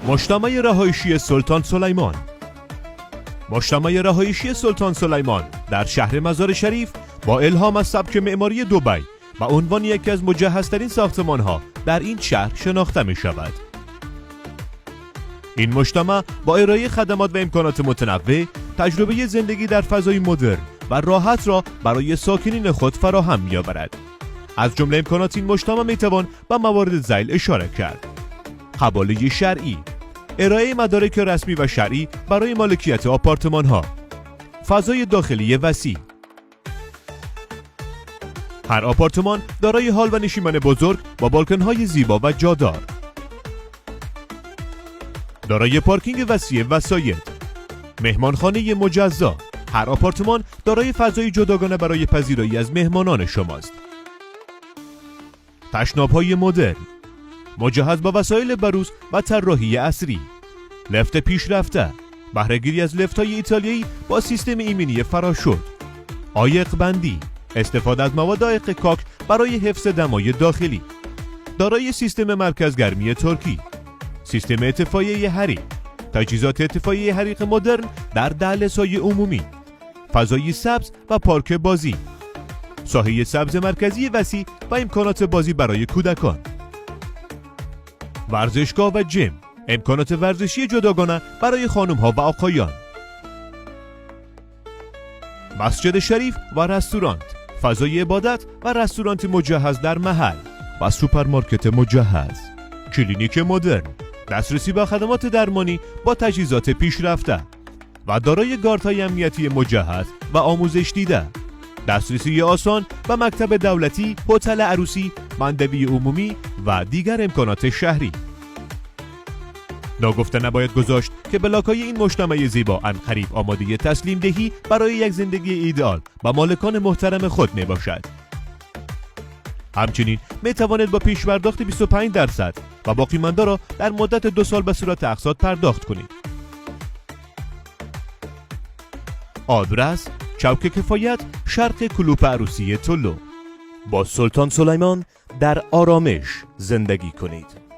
مجتمع رهایشی سلطان سلیمان. مجتمع رهایشی سلطان سلیمان در شهر مزار شریف با الهام از سبک معماری دبی و عنوان یکی از مجهزترین ساختمان‌ها در این شهر شناخته می شود. این مجتمع با ارائه خدمات و امکانات متنوع، تجربه زندگی در فضای مدرن و راحت را برای ساکنین خود فراهم می‌آورد. از جمله امکانات این مجتمع می‌توان به موارد ذیل اشاره کرد: قباله شرعی، ارائه مدارک رسمی و شرعی برای مالکیت آپارتمان‌ها، فضای داخلی وسیع. هر آپارتمان دارای هال و نشیمن بزرگ با بالکن‌های زیبا و جادار، دارای پارکینگ وسیع و ساید، مهمانخانه مجزا. هر آپارتمان دارای فضای جداگانه برای پذیرایی از مهمانان شماست. تشناب‌های مدرن، مجهز با وسایل بروز و طراحی عصری، لفت پیشرفته، بهره‌گیری از لفت‌های ایتالیایی با سیستم ایمنی فراشوت، عایق بندی، استفاده از مواد عایق کاک برای حفظ دمای داخلی، دارای سیستم مرکزگرمی ترکی، سیستم اطفایی حریق، تجهیزات اطفایی حریق مدرن در دهلیزهای عمومی، فضای سبز و پارک بازی، ساحه سبز مرکزی وسیع و امکانات بازی برای کودکان، ورزشگاه و جیم، امکانات ورزشی جداگانه برای خانم‌ها و آقایان، مسجد شریف و رستوران، فضای عبادت و رستوران مجهز در محل و سوپرمارکت مجهز، کلینیک مدرن، دسترسی به خدمات درمانی با تجهیزات پیشرفته و دارای گاردهای امنیتی مجهز و آموزش دیده، دسترسی آسان به مکتب دولتی، هتل عروسی، مندوی عمومی و دیگر امکانات شهری. ناگفته نباید گذاشت که بلاک‌های این مجتمع زیبا عنقریب آماده تسلیم دهی برای یک زندگی ایدئال و مالکان محترم خود می باشد. همچنین می توانید با پیش پرداخت 25% و باقی مانده را در مدت 2 سال به صورت اقساط پرداخت کنید. آدرس: چوک کفایت، شرق کلوپ عروسی طلو. با سلطان سلیمان در آرامش زندگی کنید.